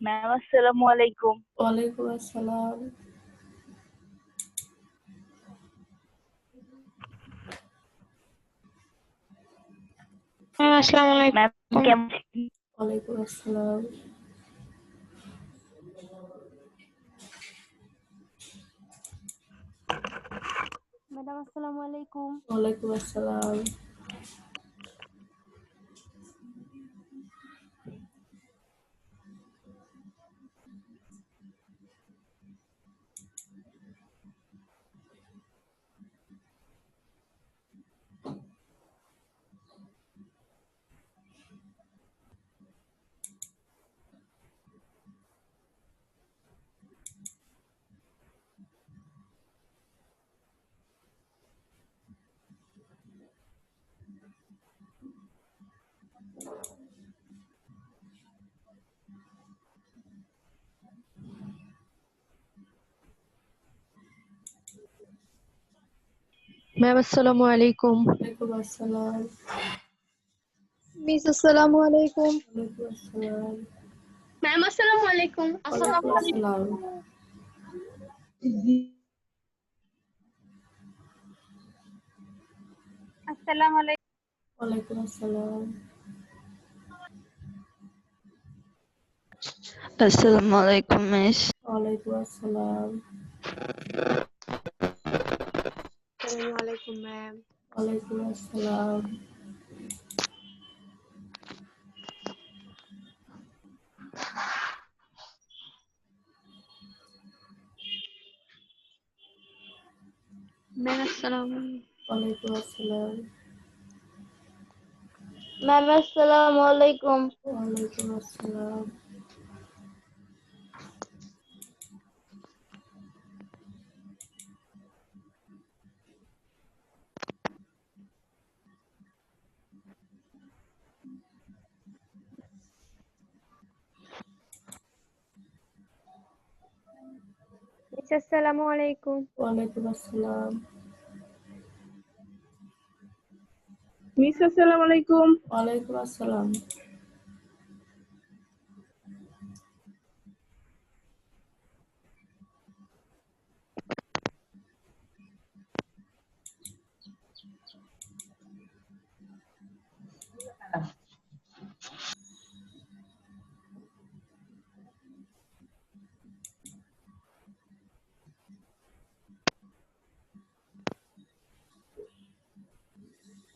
Ma'am আসসালামু আলাইকুম। ওয়ালাইকুম আসসালাম। আসসালামু আলাইকুম। ম্যাম কেমন আছেন? ওয়ালাইকুম আসসালাম। ম্যাডাম আসসালামু আলাইকুম। ওয়ালাইকুম আসসালাম। ম্যাম আসসালামু আলাইকুম। ওয়ালাইকুম আসসালাম। মিস আসসালামু আলাইকুম। ওয়ালাইকুম আসসালাম। ম্যাম আসসালামু আলাইকুম। ওয়ালাইকুম আসসালাম। আসসালামু আলাইকুম। ওয়ালাইকুম আসসালাম। আসসালামু আলাইকুম মিস। ওয়ালাইকুম আসসালাম। আসসালামু আলাইকুম ম্যাম। ওয়ালাইকুম আসসালাম। ম্যাম আসসালামু ওয়ালাইকুম আসসালাম। ম্যাম আসসালামু আলাইকুম। ওয়ালাইকুম আসসালাম। মিস আসসালামু আলাইকুম। ওয়ালাইকুম আসসালাম। মিস আসসালামু আলাইকুম। ওয়ালাইকুম আসসালাম।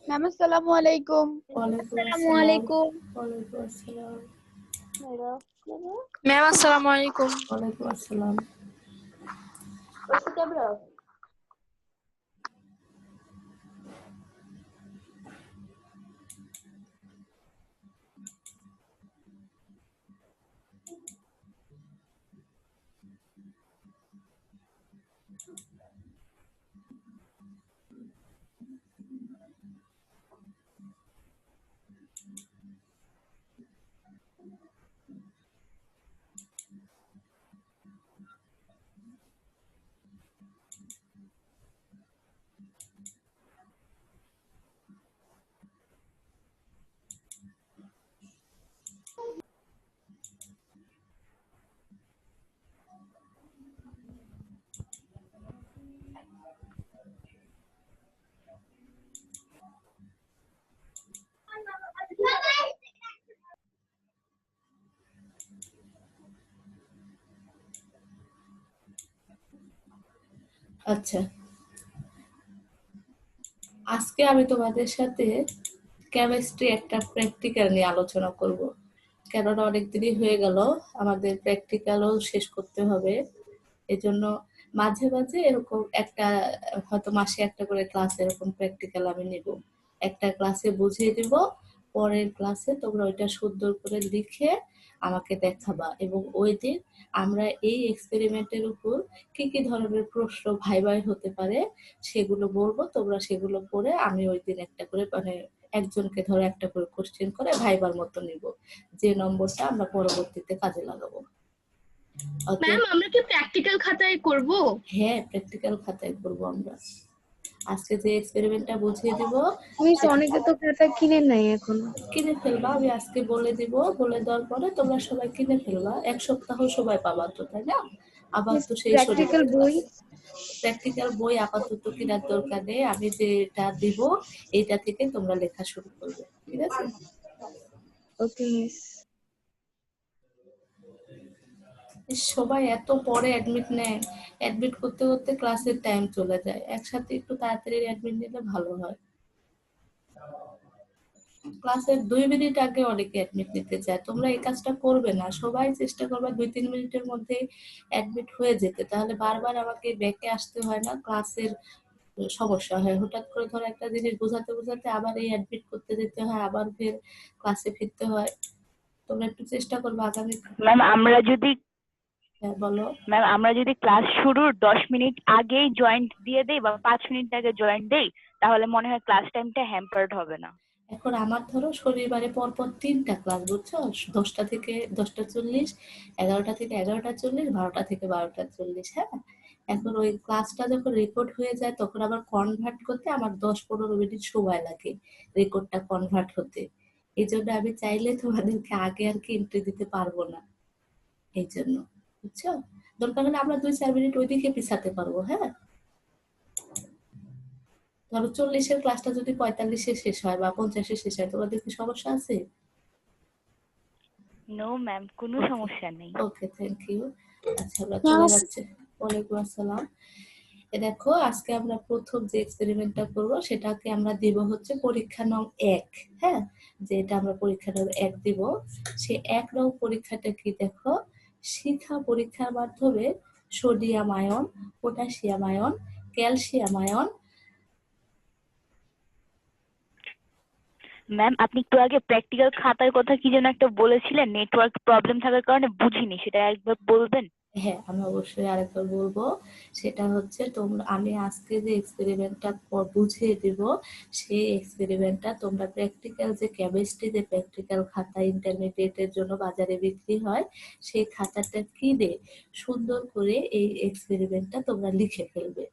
ম্যাম আসসালামু আলাইকুম। ওয়ালাইকুম আসসালামু আসসালাম। আলাইকুম। ওয়ালাইকুম আসসালাম। ম্যাম আসসালামু আলাইকুম। ওয়ালাইকুম আসসালাম। আচ্ছা, আজকে আমি তোমাদের সাথে কেমিস্ট্রি একটা প্র্যাকটিক্যাল নিয়ে আলোচনা করব। কেননা অনেকদিনই হয়ে গেল, আমাদের প্র্যাকটিক্যালও শেষ করতে হবে। এজন্য মাঝে মাঝে এরকম একটা, হয়তো মাসে একটা করে ক্লাস এরকম প্র্যাকটিক্যাল আমি নিব। একটা ক্লাসে বুঝিয়ে দিব, পরের ক্লাসে তোমরা ওইটা সুন্দর করে লিখে আমাকে দেখাবা, এবং ওই দিন আমরা এই এক্সপেরিমেন্টের উপর কি কি ধরনের প্রশ্ন ভাইভাই হতে পারে সেগুলো বলবো। তোমরা সেগুলো পড়ে আমি ওই দিন একটা করে, মানে একজনকে ধরো একটা করে কোশ্চেন করে ভাইবার মতো নিব, যে নম্বরটা আমরা পরবর্তীতে কাজে লাগাবো। ম্যাম আমরা কি প্র্যাকটিক্যাল খাতায় করব? হ্যাঁ, প্র্যাকটিক্যাল খাতায় করবো আমরা। আজকে যে এক্সপেরিমেন্টটা বুঝিয়ে দিব মিস অনেকে তো খাতা কিনে নাই এখনো। কিনে ফেলবা, আমি আজকে বলে দিব, বলে দেওয়ার পরে তোমরা সবাই কিনে ফেলবা, 1 সপ্তাহ সবাই পাবা তো, তাই না? আবার তো সেই প্র্যাকটিক্যাল বই। প্র্যাকটিক্যাল বই আপাতত কেনার দরকার নেই, আমি যেটা দিব এইটা থেকে তোমরা লেখা শুরু করবে, ঠিক আছে? ওকে মিস। সবাই এত পরে অ্যাডমিট নেয়, অ্যাডমিট করতে করতে ক্লাসের টাইম চলে যায়, একসাথে একটু তাড়াতাড়ি অ্যাডমিট নিলে ভালো হয়। ক্লাসের 2 মিনিট আগে অনেকে অ্যাডমিট নিতে চায়, তোমরা এই কাজটা করবে না, সবাই চেষ্টা করবে 2-3 মিনিটের মধ্যে অ্যাডমিট হয়ে যেতে, তাহলে বারবার আমাকে ব্যাকে আসতে হয় না, ক্লাসের সমস্যা হয়। হঠাৎ করে ধরো একটা জিনিস বোঝাতে বোঝাতে আবার এই অ্যাডমিট করতে যেতে হয়, আবার ফের ক্লাসে ফিরতে হয়। তোমরা একটু চেষ্টা করবে আগামী। ম্যাম আমরা যদি বলো। ম্যাম আমরা যদি ক্লাস শুরুর 10 মিনিট আগেই জয়েন্ট দিয়ে দেই বা 5 মিনিট আগে জয়েন্ট দেই, তাহলে মনে হয় ক্লাস টাইমটা হ্যাম্পার্ড হবে না। এখন আমার ধরো শনিবারে পরপর 3টা ক্লাস, বুঝছো? 10টা থেকে 10টা 40, 11টা থেকে 11টা 40, 12টা থেকে 12টা 40। হ্যাঁ, এখন ওই ক্লাসটা যখন রেকর্ড হয়ে যায় তখন আবার কনভার্ট করতে আমার 10-15 মিনিট সময় লাগে, রেকর্ডটা কনভার্ট হতে। এই জন্য আমি চাইলে তোমাদেরকে আগে আর কি এন্ট্রি দিতে পারবো না, এই জন্য, বুঝছো? দরকার হলে আমরা 2-4 মিনিট ওইদিকে পিছাতে পারবো। হ্যাঁ, ধরো 40-এর ক্লাসটা যদি 45-এ শেষ হয় বা 50-এ শেষ হয়, তোমাদের কি সমস্যা আছে? নো ম্যাম, কোনো সমস্যা নেই। ওকে, থ্যাংক ইউ। আচ্ছা, আমরা চলে যাচ্ছি। ওয়ালাইকুম আসসালাম। দেখো, আজকে আমরা প্রথম যে এক্সপেরিমেন্টটা করব সেটাকে আমরা দিব হচ্ছে পরীক্ষা নং 1। হ্যাঁ, যেটা আমরা পরীক্ষা নং 1 দিব, সে 1 নং পরীক্ষাটা কি দেখো, শিখা পরীক্ষার মাধ্যমে sodium ion, potassium ion, calcium ion. Ma'am আপনি একটু আগে প্র্যাকটিক্যাল খাতার কথা কি যেন একটা বলেছিলেন, নেটওয়ার্ক প্রবলেম থাকার কারণে বুঝিনি, সেটা একবার বলবেন? হ্যাঁ, আমি অবশ্যই আরেকবার বলবো। সেটা হচ্ছে তোমরা, আমি আজকে যে এক্সপেরিমেন্টটা বুঝিয়ে দিব সেই এক্সপেরিমেন্টটা তোমরা প্র্যাকটিক্যাল যে কেমিস্ট্রি যে প্র্যাকটিক্যাল খাতা ইন্টারমিডিয়েটের জন্য বাজারে বিক্রি হয়, সেই খাতাটা কিনে সুন্দর করে এই এক্সপেরিমেন্টটা তোমরা লিখে ফেলবে,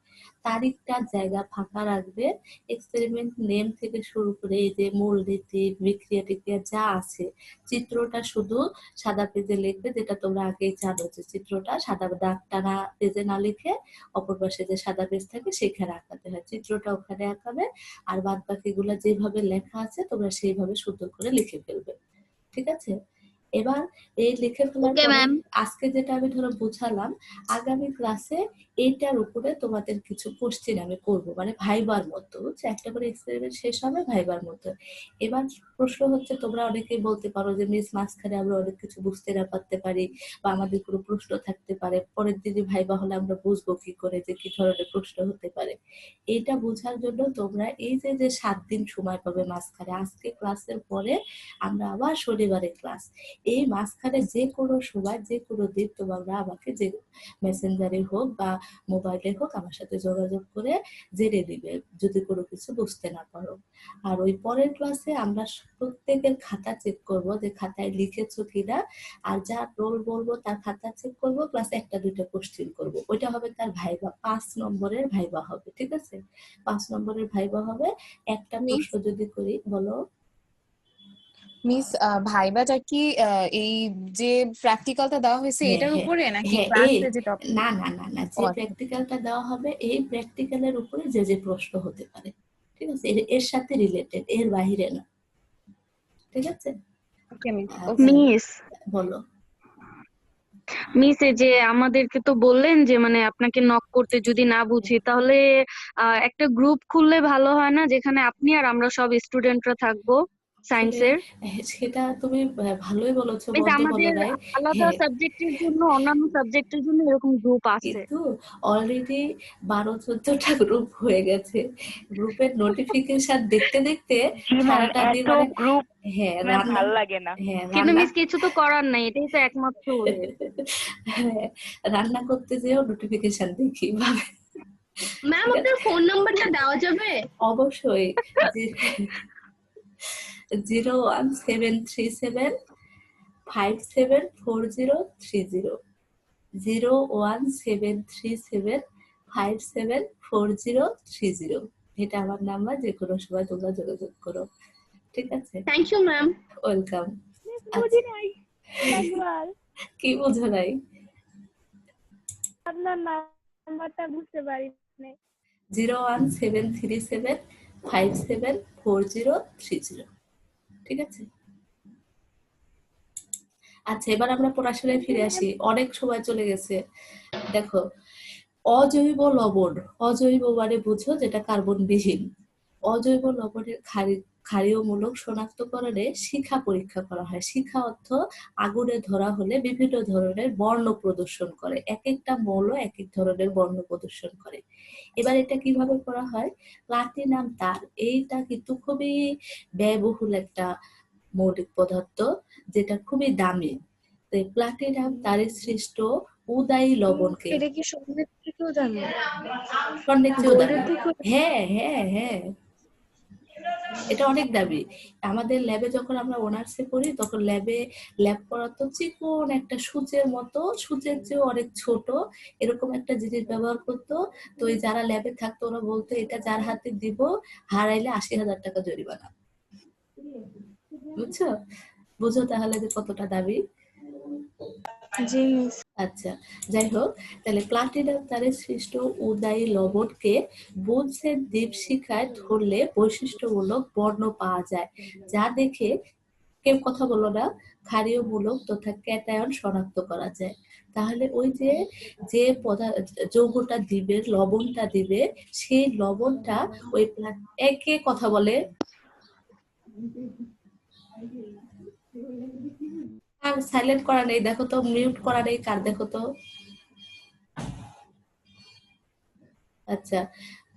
তারিখটা জায়গা ফাঁকা রাখবে, এক্সপেরিমেন্ট নেম থেকে শুরু করে এই যে মূলনীতি বিক্রিয়া টিক্রিয়া যা আছে, চিত্রটা শুধু সাদা পেজে লিখবে, যেটা তোমরা আগেই জানো যে চিত্রটা সাদা দাগ টানা পেজে না লিখে অপর পাশে যে সাদা পেজ থাকে সেখানে আঁকাতে হয়, চিত্রটা ওখানে আঁকাবে, আর বাদ বাকিগুলো যেভাবে লেখা আছে তোমরা সেইভাবে সুন্দর করে লিখে ফেলবে, ঠিক আছে? এবার এই লিখে ফেলার পরে আজকে যেটা আমি ধরো বুঝালাম, আগামী ক্লাসে এইটার উপরে তোমাদের কিছু কোশ্চেন আমি করব, মানে ভাইবার মতো, বুঝছো? একটা করে এক্সপেরিমেন্ট শেষ হবে ভাইবার মতো। এবার প্রশ্ন হচ্ছে, তোমরা অনেকেই বলতে পারো যে মিস মাঝখানে আমরা অনেক কিছু বুঝতে না পারতে পারি, বা আমাদের কোনো প্রশ্ন থাকতে পারে, পরের দিনই ভাইবা হলে আমরা বুঝবো কি করে যে কি ধরনের প্রশ্ন হতে পারে। এইটা বোঝার জন্য তোমরা এই যে যে 7 দিন সময় পাবে মাঝখানে, আজকে ক্লাসের পরে আমরা আবার শনিবারে ক্লাস, এই মাঝখানে যে কোনো সময় যে কোনো দিন তোমরা আমাকে যে মেসেঞ্জারে হোক বা মোবাইলে হোক আমার সাথে যোগাযোগ করে জেনে নিবে যদি কোনো কিছু বুঝতে না পারো। আর ওই পরের ক্লাসে আমরা প্রত্যেকের খাতা চেক করব যে খাতায় লিখেছো কিনা, আর যা রোল বলবো তার খাতা চেক করব, প্লাস 1-2টা কোশ্চেন করব, ওইটা হবে তার ভাইবা, 5 নম্বরের ভাইবা হবে, ঠিক আছে? 5 নম্বরের ভাইবা হবে। একটা প্রশ্ন যদি করি, বলো মিস, ভাইবাটা কি এই যে প্র্যাকটিক্যালটা দেওয়া হয়েছে হ্যাঁ এটার হ্যাঁ উপরে নাকি হ্যাঁ, এই ক্লাসে যে টপিক? না না না না, যে প্র্যাকটিক্যালটা দেওয়া হবে এই প্র্যাকটিক্যালের উপরে যে যে প্রশ্ন হতে পারে, ঠিক আছে? এর সাথে রিলেটেড, এর বাইরে না, ঠিক আছে? ওকে মিস। মিস বলো। মিস এই যে আমাদেরকে তো বললেন যে মানে আপনাকে নক করতে যদি না বুঝি, তাহলে একটা গ্রুপ খুললে ভালো হয় না, যেখানে আপনি আর আমরা সব স্টুডেন্টরা থাকবো সায়েন্সের? সেটা তুমি ভালোই বলেছো, মিস মন্দ বলো আমাদের নাই। আলাদা হ্যাঁ, সাবজেক্টের জন্য, অন্যান্য সাবজেক্টের জন্য এরকম গ্রুপ আছে। কিন্তু অলরেডি 12-14টা গ্রুপ হয়ে গেছে, গ্রুপের নোটিফিকেশন দেখতে দেখতে জি ম্যাম, সারাটা দিন এত মানে, গ্রুপ হ্যাঁ ম্যাম রান্না, ভাল লাগে না। হ্যাঁ কিন্তু রান্না, মিস কিছু তো করার নাই, এটাই তো একমাত্র way। হ্যাঁ, রান্না করতে যেও নোটিফিকেশন দেখি ভাবে। ম্যাম আপনার ফোন নাম্বারটা দেওয়া যাবে? অবশ্যই, 01737574030, 01737574030। এটা আমার নাম্বার, যে কোনো সময় তোমরা যোগাযোগ করো, ঠিক আছে? Thank you ma'am. ওয়েলকাম। বুঝি নাই একবার কি বুঝো নাই? আপনার নাম্বারটা বুঝতে পারি নাই। 01737574030, ঠিক আছে? আচ্ছা, এবার আমরা পড়াশোনায় ফিরে আসি, অনেক সময় চলে গেছে। দেখো, অজৈব লবণ, অজৈব মানে বুঝো যেটা কার্বন বিহীন। অজৈব লবণের ক্ষারীয়মূলক শনাক্তকরণে শিখা পরীক্ষা করা হয়। শিখা অর্থ আগুনে ধরা হলে বিভিন্ন ধরনের বর্ণ প্রদর্শন করে, এক একটা মৌল এক এক ধরনের বর্ণ প্রদর্শন করে। এবার এটা কিভাবে করা হয়? প্লাটিনাম তার, এইটা কিন্তু খুবই ব্যয়বহুল একটা মৌলিক পদার্থ, যেটা খুবই দামি। তো প্লাটিনাম তারে সৃষ্ট উদায়ী লবণকে, এটা কি স্বর্ণের থেকেও দামি? স্বর্ণের চেয়েও গোল্ডের দামি। থেকেও? হ্যাঁ হ্যাঁ হ্যাঁ, এটা অনেক দামি। আমাদের ল্যাবে যখন আমরা অনার্সে পড়ি, তখন ল্যাব করাতো চিকন একটা সূচের মতো, সূচের চেয়েও অনেক ছোট এরকম একটা জিনিস ব্যবহার করতো। তো ওই যারা ল্যাবে থাকতো ওরা বলতো এটা যার হাতে দিব হারাইলে 80,000 টাকা জরিমানা। বুঝছো? বুঝো তাহলে যে কতটা দামি। জি মিস। আচ্ছা, যাই হোক, তাহলে প্লাটিনাম তারে সৃষ্ট উদায়ী লবণকে বুনসেন দীপশিখায় ধরলে বৈশিষ্ট্যমূলক বর্ণ পাওয়া যায়, যা দেখে কেউ কথা বলো না, ক্ষারীয়মূলক তথা ক্যাটায়ন শনাক্ত করা যায়। তাহলে ওই যে যে যৌগটা দিবে, লবণটা দিবে, সেই লবণটা ওই একে কথা বলে, আর সাইলেন্ট করা নেই, দেখো তো মিউট করা নেই কার, দেখো তো। আচ্ছা,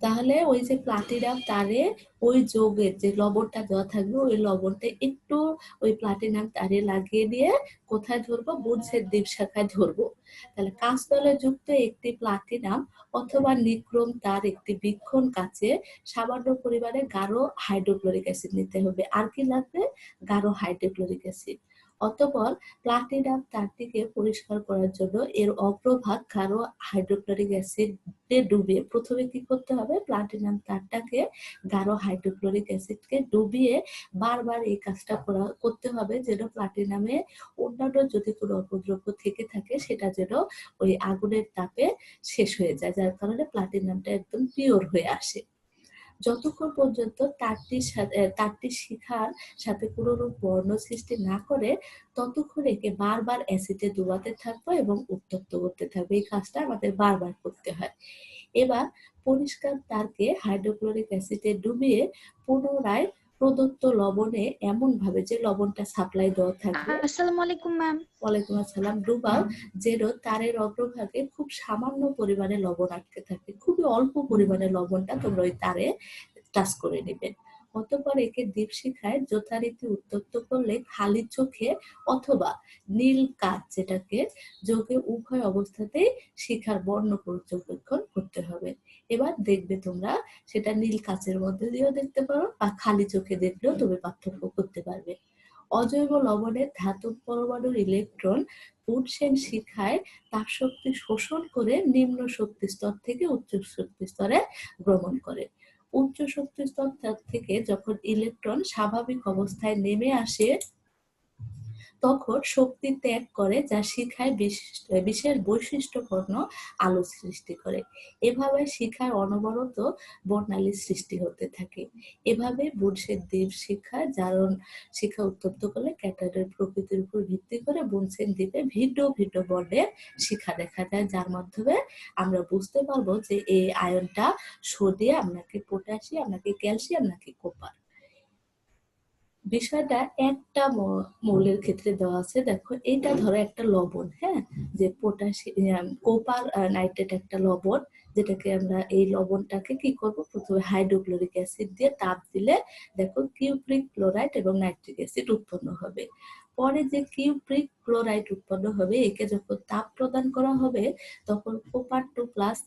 তাহলে ওই যে প্লাটিনাম তারে ওই যৌগের যে লবণটা দেওয়া থাকবে, ওই লবণটা একটু ওই প্লাটিনাম তারে লাগিয়ে দিয়ে কোথায় ধরবো? বুনসেন দ্বীপ শাখায় ধরবো। তাহলে কাঁচ তলে যুক্ত একটি প্লাটিনাম অথবা নিক্রোম তার একটি বীক্ষণ কাঁচে সামান্য পরিমাণে গাঢ় হাইড্রোক্লোরিক অ্যাসিড নিতে হবে। আর কি লাগবে? গাঢ় হাইড্রোক্লোরিক অ্যাসিড। অতঃপর প্লাটিনাম তারটিকে পরিষ্কার করার জন্য এর অগ্রভাগ গাঢ় হাইড্রোক্লোরিক অ্যাসিড ডুবিয়ে, প্রথমে কি করতে হবে? প্লাটিনাম তারটাকে গাঢ় হাইড্রোক্লোরিক অ্যাসিডকে ডুবিয়ে বারবার এই কাজটা করতে হবে, যেন প্লাটিনামে অন্যান্য যদি কোনো অপদ্রব্য থেকে থাকে সেটা যেন ওই আগুনের তাপে শেষ হয়ে যায়, যার কারণে প্লাটিনামটা একদম পিওর হয়ে আসে। যতক্ষণ পর্যন্ত তারটি শিখার সাথে কোনোরূপ বর্ণ সৃষ্টি না করে, ততক্ষণ একে বারবার অ্যাসিডে ডুবাতে থাকবো এবং উত্তপ্ত করতে থাকবো। এই কাজটা আমাদের বারবার করতে হয়। এবার পরিষ্কার তারকে হাইড্রোক্লোরিক অ্যাসিডে ডুবিয়ে পুনরায় প্রদত্ত লবণে এমন ভাবে, যে লবণটা সাপ্লাই দেওয়া থাকবে, আসসালামু আলাইকুম ম্যাম। ওয়ালাইকুম আসসালাম, ডুবাও, যেন তারের অগ্রভাগে খুব সামান্য পরিমাণে লবণ আটকে থাকে, খুবই অল্প পরিমাণে লবণটা তোমরা ওই তারে টাচ করে নেবে। অতঃপর একে দীপশিখায় যথারীতি উত্তপ্ত করলে খালি চোখে অথবা নীল কাচ, যেটাকে যোগে উভয় অবস্থাতেই শিখার বর্ণ পর্যবেক্ষণ করতে হবে। এবার দেখবে তোমরা সেটা নীল কাচের মধ্যে দিয়েও দেখতে পারো, বা খালি চোখে দেখলেও তুমি পার্থক্য করতে পারবে। অজৈব লবণের ধাতব পরমাণুর ইলেকট্রন বুনসেন শিখায় তাপশক্তি শোষণ করে নিম্ন শক্তি স্তর থেকে উচ্চ শক্তি স্তরে গ্রহণ করে। উচ্চ শক্তি স্তর থেকে যখন ইলেকট্রন স্বাভাবিক অবস্থায় নেমে আসে, তখন শক্তি ত্যাগ করে, যা শিখায় বিশেষ বৈশিষ্ট্যপূর্ণ আলো সৃষ্টি করে। এভাবে শিখায় অনবরত বর্ণালী সৃষ্টি হতে থাকে। এভাবে বুনসেন দ্বীপ শিখায় জারণ শিখা উত্তপ্ত করলে ক্যাটায়নের প্রকৃতির উপর ভিত্তি করে বুনসেন দ্বীপে ভিন্ন ভিন্ন বর্ণের শিখা দেখা যায়, যার মাধ্যমে আমরা বুঝতে পারবো যে এই আয়নটা সোডিয়াম নাকি পটাশিয়াম নাকি ক্যালসিয়াম নাকি কপার। বিষয়টা একটা মৌলের ক্ষেত্রে দেওয়া আছে। দেখো, এটা ধরো একটা লবণ, হ্যাঁ, যে পটাশিয়াম কোপার নাইট্রেট একটা লবণ, যেটাকে আমরা এই লবণটাকে কি করব? প্রথমে হাইড্রোক্লোরিক অ্যাসিড দিয়ে তাপ দিলে দেখো কিউপ্রিক ক্লোরাইড এবং নাইট্রিক অ্যাসিড উৎপন্ন হবে। পরে যে কিউপ্রিক ক্লোরাইড উৎপন্ন হবে, একে যখন তাপ প্রদান করা হবে, তখন কোপার 2 প্লাস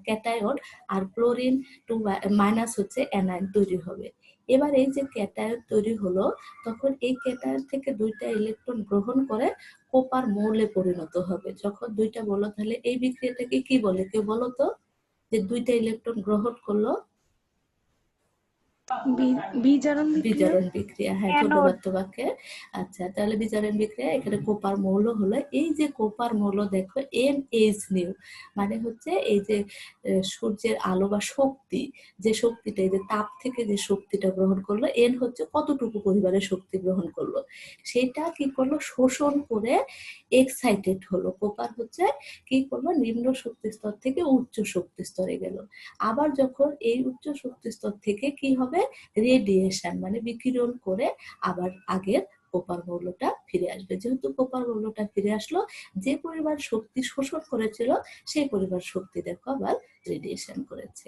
ক্যাটায়ন আর ক্লোরিন 2 মাইনাস হচ্ছে অ্যানায়ন তৈরি হবে। এবার এই যে ক্যাটায়ন তৈরি হলো, তখন এই ক্যাটায়ন থেকে দুইটা ইলেকট্রন গ্রহণ করে কোপার মৌলে পরিণত হবে। যখন দুইটা বলো, তাহলে এই বিক্রিয়াটাকে কি বলে? কেউ বলো তো, যে দুইটা ইলেকট্রন গ্রহণ করলো? বিজারণ বিক্রিয়া বিজারণ বিক্রিয়া, হ্যাঁ ধন্যবাদ তোমাকে। আচ্ছা তাহলে বিজারণ বিক্রিয়া, এখানে কোপার মৌল হলো এই যে কোপার মৌল দেখো NH নিউ, মানে হচ্ছে এই যে সূর্যের আলো বা শক্তি, যে শক্তিটা এই যে তাপ থেকে যে শক্তিটা গ্রহণ করলো, এন হচ্ছে কতটুকু পরিমাণে শক্তি গ্রহণ করলো, সেটা কি করলো শোষণ করে এক্সাইটেড হলো। কোপার হচ্ছে কি করলো নিম্ন শক্তি স্তর থেকে উচ্চ শক্তি স্তরে গেল। আবার যখন এই উচ্চ শক্তি স্তর থেকে কি হবে রেডিয়েশন মানে বিকিরণ করে আবার আগের কোপার মৌলটা ফিরে আসবে। যেহেতু কোপার মৌলটা ফিরে আসলো, যে পরিমাণ শক্তি শোষণ করেছিল সেই পরিমাণ শক্তি দেখো আবার রেডিয়েশন করেছে।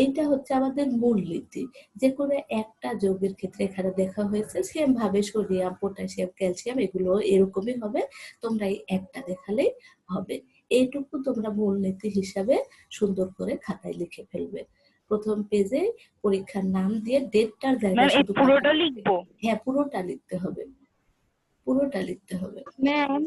এইটা হচ্ছে আমাদের মূলনীতি। যে কোনো একটা যৌগের ক্ষেত্রে এখানে দেখা হয়েছে সেম ভাবে সোডিয়াম পটাশিয়াম ক্যালসিয়াম এগুলো এরকমই হবে, তোমরা এই একটা দেখালেই হবে। এইটুকু তোমরা মূলনীতি হিসাবে সুন্দর করে খাতায় লিখে ফেলবে। প্রথম পেজে পরীক্ষার নাম দিয়ে ডেটটার জায়গায় শুধু পুরোটা লিখবো। হ্যাঁ পুরোটা লিখতে হবে, পুরোটা লিখতে হবে। ম্যাম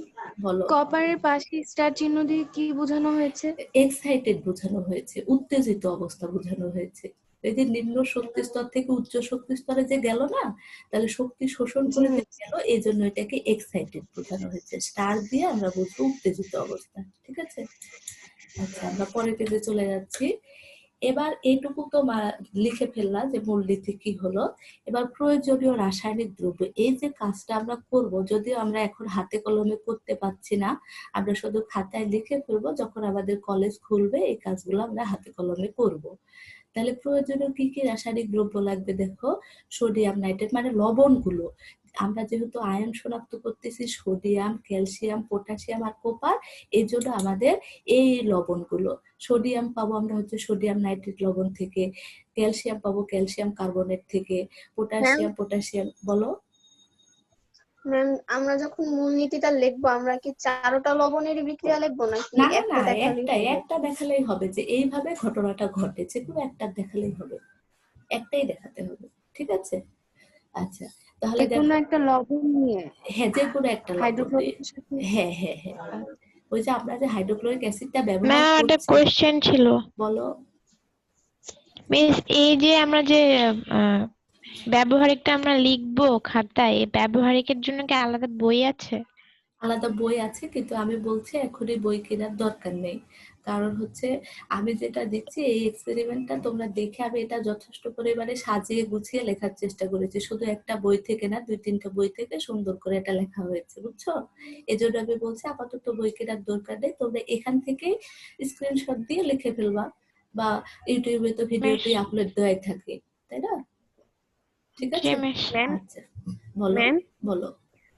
বলো। কপারের পাশে স্টার চিহ্ন দিয়ে কি বোঝানো হয়েছে? এক্সাইটেড বোঝানো হয়েছে, উত্তেজিত অবস্থা বোঝানো হয়েছে। এই যে নিম্ন শক্তি স্তর থেকে উচ্চ শক্তি স্তরে যে গেল না, তাহলে শক্তি শোষণ করে যে গেল, এই জন্য এটাকে এক্সাইটেড বোঝানো হয়েছে। স্টার দিয়ে আমরা বুঝবো উত্তেজিত অবস্থা, ঠিক আছে। আচ্ছা আমরা পরের পেজে চলে যাচ্ছি। এবার এইটুকু তো লিখে ফেললাম যে মূলনীতি কি হলো। এবার প্রয়োজনীয় রাসায়নিক দ্রব্য, এই যে কাজটা আমরা করব, যদিও আমরা এখন হাতে কলমে করতে পারছি না, আমরা শুধু খাতায় লিখে ফেলবো, যখন আমাদের কলেজ খুলবে এই কাজগুলো আমরা হাতে কলমে করব। তাহলে প্রয়োজনীয় কি কি রাসায়নিক দ্রব্য লাগবে দেখো, সোডিয়াম নাইট্রেট মানে লবণগুলো, আমরা যেহেতু আয়ন শনাক্ত করতেছি সোডিয়াম ক্যালসিয়াম পটাশিয়াম আর কোপার, এই জন্য আমাদের এই লবণগুলো, সোডিয়াম পাবো আমরা হচ্ছে সোডিয়াম নাইট্রেট লবণ থেকে, ক্যালসিয়াম পাবো ক্যালসিয়াম কার্বনেট থেকে, পটাশিয়াম বলো। ম্যাম আমরা যখন মূলনীতিটা লিখবো আমরা কি চারটা লবণের বিক্রিয়া লিখবো নাকি না একটা দেখালেই হবে? একটা দেখালেই হবে যে এইভাবে ঘটনাটা ঘটেছে, কোনো একটা দেখালেই হবে, একটাই দেখাতে হবে, ঠিক আছে। আচ্ছা তাহলে যে কোনো একটা লবণ নিয়ে হ্যাঁ যে কোনো একটা লবণ দিয়ে, হাইড্রোক্লোরিকের সাথে হ্যাঁ হ্যাঁ হ্যাঁ ওই যে আমরা যে হাইড্রোক্লোরিক অ্যাসিডটা ব্যবহার ম্যাম একটা করছি। কোয়েশ্চেন ছিল। বলো। মিস এই যে আমরা যে ব্যবহারিকটা আমরা লিখবো খাতায়, এই ব্যবহারিকের জন্য কি আলাদা বই আছে? আলাদা বই আছে, কিন্তু আমি বলছি এখনই বই কেনার দরকার নেই। কারণ হচ্ছে আমি যেটা দেখছি এই এক্সপেরিমেন্টটা তোমরা দেখে আমি এটা যথেষ্ট পরিমাণে সাজিয়ে গুছিয়ে লেখার চেষ্টা করেছি, শুধু একটা বই থেকে না 2-3টা বই থেকে সুন্দর করে এটা লেখা হয়েছে, বুঝছো। এজন্য আমি বলছি আপাতত বই কেনার দরকার নেই, তোমরা এখান থেকে স্ক্রিনশট দিয়ে লিখে ফেলবা, বা ইউটিউবে তো ভিডিওটি আপলোড দেওয়াই থাকে, তাই না? ঠিক আছে। আচ্ছা বলো বলো।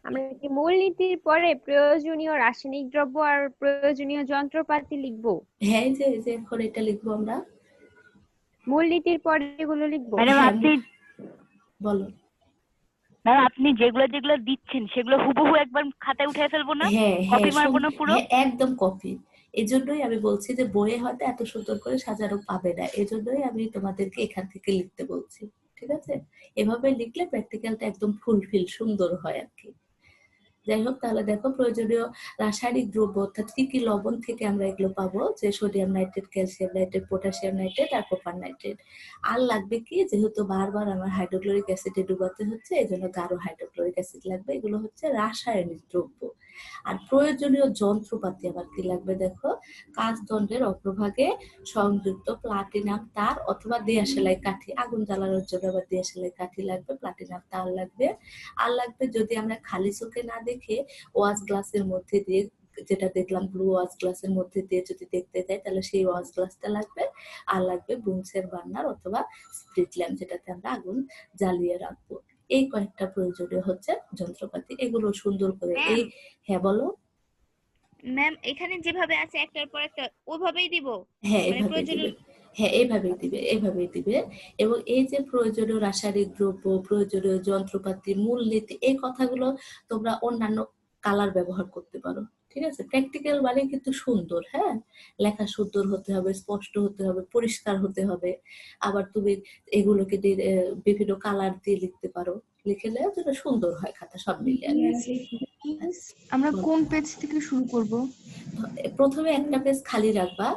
আমরা কি মূলনীতির পরে প্রয়োজনীয় রাসায়নিক দ্রব্য আর প্রয়োজনীয় যন্ত্রপাতি লিখবো? হ্যাঁ যে এখন এটা লিখবো আমরা, মূলনীতির পরে এগুলো লিখবো? ম্যাডাম হ্যাঁ, আপনি বলো। ম্যাম আপনি যেগুলো যেগুলো দিচ্ছেন সেগুলো হুবহু একবার খাতায় উঠে ফেলবো না, হ্যাঁ কপি মারবো না পুরো? হ্যাঁ একদম কপি। এই জন্যই আমি বলছি যে বইয়ে হয়তো এত সুন্দর করে সাজানো পাবে না, এই জন্যই আমি তোমাদেরকে এখান থেকে লিখতে বলছি, ঠিক আছে। এভাবে লিখলে প্র্যাকটিক্যালটা একদম ফুলফিল সুন্দর হয় আর কি। যাই হোক তাহলে দেখো প্রয়োজনীয় রাসায়নিক দ্রব্য অর্থাৎ কি কি লবণ থেকে আমরা এগুলো পাবো, যে sodium nitrate calcium nitrate potassium nitrate আর কপার নাইট্রেট। আর লাগবে কি, যেহেতু বারবার আমার হাইড্রোক্লোরিক অ্যাসিডে ডুবাতে হচ্ছে এই জন্য গাঢ় হাইড্রোক্লোরিক অ্যাসিড লাগবে, এগুলো হচ্ছে রাসায়নিক দ্রব্য। আর প্রয়োজনীয় যন্ত্রপাতি আবার কি লাগবে দেখো, কাঁচদণ্ডের অগ্রভাগে সংযুক্ত প্লাটিনাম তার অথবা দিয়াশালাই কাঠি, আগুন জ্বালানোর জন্য আবার দিয়াশালাই কাঠি লাগবে, প্লাটিনাম তার লাগবে। আর লাগবে যদি আমরা খালি চোখে না দেখে ওয়াশ গ্লাসের মধ্যে দিয়ে, যেটা দেখলাম ব্লু ওয়াশ গ্লাসের মধ্যে দিয়ে যদি দেখতে যাই তাহলে সেই ওয়াশ গ্লাসটা লাগবে। আর লাগবে বুনসের বার্নার অথবা স্প্রিট ল্যাম্প, যেটাতে আমরা আগুন জ্বালিয়ে রাখবো। এই কয়েকটা প্রয়োজনীয় হচ্ছে যন্ত্রপাতি, এগুলো সুন্দর করে এই। হ্যাঁ বলো। ম্যাম এখানে যেভাবে আছে একটার পর একটা ওইভাবেই দিব? হ্যাঁ এইভাবেই দিবে, হ্যাঁ এইভাবেই দিবে। এবং এই যে প্রয়োজনীয় রাসায়নিক দ্রব্য প্রয়োজনীয় যন্ত্রপাতি মূলনীতি এই কথাগুলো তোমরা অন্যান্য কালার ব্যবহার করতে পারো, ঠিক আছে। প্র্যাকটিক্যাল মানে কিন্তু সুন্দর, হ্যাঁ লেখা সুন্দর হতে হবে, স্পষ্ট হতে হবে, পরিষ্কার হতে হবে। আবার তুমি এগুলোকে বিভিন্ন কালার দিয়ে লিখতে পারো, লিখলে যেন সুন্দর হয় খাতা সব মিলিয়ে। আমরা কোন পেজ থেকে শুরু করব? প্রথমে একটা পেজ খালি রাখবা,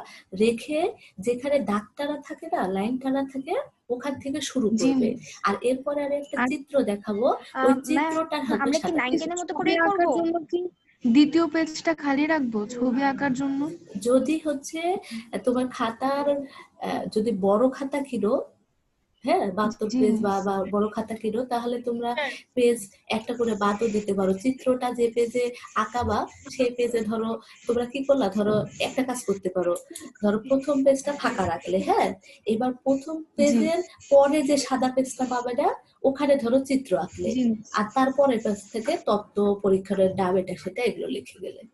রেখে যেখানে দাগ টানা থাকে না লাইন টানা থাকে ওখান থেকে শুরু জি করবে। মিস। আর এরপরে আমি একটা আর চিত্র দেখাবো, ওই ম্যাম চিত্রটা হয়তো আমরা কি সাদা 9 পেজে। 10-এর মতো ছবি করেই করব? আঁকার জন্য কি দ্বিতীয় পেজটা খালি রাখবো ছবি আঁকার জন্য? যদি হচ্ছে তোমার খাতার যদি বড় খাতা কিনো, হ্যাঁ 72 জি পেজ মিস। বা বড় খাতা কিনো, তাহলে তোমরা পেজ একটা করে বাদও দিতে পারো। চিত্রটা যে পেজে আঁকাবা সেই পেজে ধরো তোমরা কি করলা, ধরো একটা কাজ করতে পারো, ধরো প্রথম পেজটা ফাঁকা রাখলে, হ্যাঁ এবার প্রথম জি পেজের পরে যে সাদা পেজটা পাবে না ওখানে ধরো চিত্র আঁকলে, জি মিস। আর তারপরের পেজ থেকে তত্ত্ব, পরীক্ষার নাম, এটা সেটা এগুলো লিখে গেলে।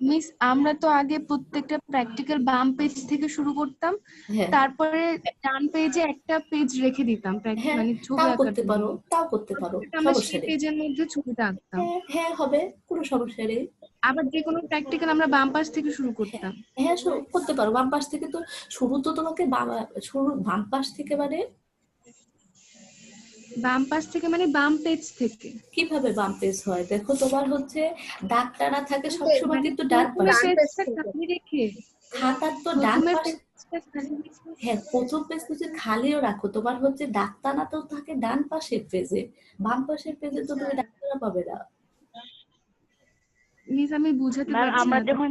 মিস আমরা তো আগে প্রত্যেকটা প্র্যাকটিক্যাল বাম পেজ থেকে শুরু করতাম, হ্যাঁ তারপরে ডান পেজে একটা পেজ রেখে দিতাম হ্যাঁ মানে ছবি তাও আঁকার করতে জন্য। পারো, তাও করতে পারো, প্রত্যেকটা আমরা সমস্যা সেই নেই। পেজের মধ্যে ছবিটা আঁকতাম। হ্যাঁ হ্যাঁ হবে, কোনো সমস্যা নেই। আবার যে কোনো প্র্যাকটিক্যাল আমরা বাম পাশ থেকে শুরু করতাম। হ্যাঁ শুরু করতে পারো বাম পাশ থেকে। তো শুরু তো তোমাকে শুরু বাম পাশ থেকে মানে বাম পাশ থেকে মানে বাম পেজ থেকে। কিভাবে বাম পেজ হয় দেখো, তোমার হচ্ছে দাগ টানা থাকে সবসময় মানে কিন্তু ডান প্রথমে পাশে, পেজটা খালি রেখে খাতার তো ডান প্রথমে পাশে। পেজটা খালি রেখে হ্যাঁ প্রথম পেজ যদি খালিও রাখো, তোমার হচ্ছে দাগ টানা তো থাকে ডান পাশের পেজে, বাম পাশের পেজে তো তুমি দাগ টানা পাবে না। মিস আমি বুঝাতে ম্যাম পারছি আমরা না যখন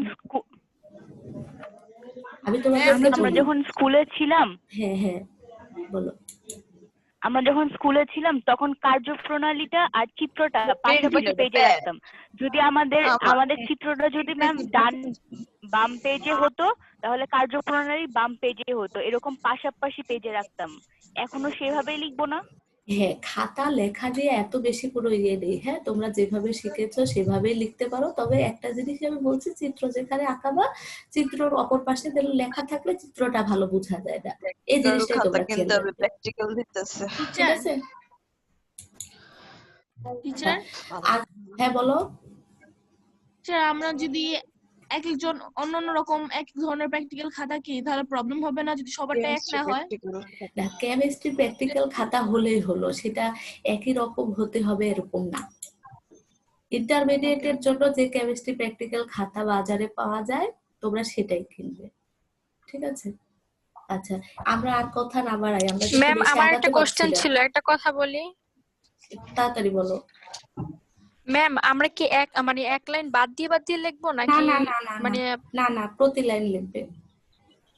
আমি তোমাদেরকে আমরা বলি, যখন স্কুলে ছিলাম হ্যাঁ হ্যাঁ বলো। আমরা যখন স্কুলে ছিলাম তখন কার্যপ্রণালীটা আর চিত্রটা পাশাপাশি পেজে রাখতাম। যদি আমাদের আমাদের চিত্রটা যদি ম্যাম বাম পেজে হতো তাহলে কার্যপ্রণালী বাম পেজে হতো, এরকম পাশাপাশি পেজে রাখতাম। এখনো সেভাবেই লিখবো না? হ্যাঁ খাতা লেখা দিয়ে এত বেশি কোনো ইয়ে নেই, হ্যাঁ তোমরা যেভাবে শিখেছো সেভাবেই লিখতে পারো। তবে একটা জিনিস আমি বলছি, চিত্র যেখানে আঁকাবা চিত্রর অপর পাশে লেখা থাকলে চিত্রটা ভালো বোঝা যায় না, এই জিনিসটাই তোমরা খেয়াল রাখবে, ঠিক আছে? টিচার আর হ্যাঁ বলো। টিচার আমরা যদি এক একজন অন্য অন্য রকম এক ধরনের প্র্যাকটিক্যাল খাতা কি তাহলে প্রবলেম হবে না যদি সবারটা এক না হয়? না কেমিস্ট্রি প্র্যাকটিক্যাল খাতা হলেই হলো, সেটা একই রকম হতে হবে এরকম না। ইন্টারমিডিয়েটের জন্য যে কেমিস্ট্রি প্র্যাকটিক্যাল খাতা বাজারে পাওয়া যায় তোমরা সেটাই কিনবে, ঠিক আছে? আচ্ছা আমরা আর কথা না বাড়াই, আমরা কিন্তু ম্যাম বেশি আমার আগাতে একটা পারছি কোশ্চেন না। ছিল, একটা কথা বলি। তাড়াতাড়ি বলো। ম্যাম আমরা কি মানে এক লাইন বাদ দিয়ে লিখবো না নাকি না না না মানে? না না প্রতি লাইন লিখবে,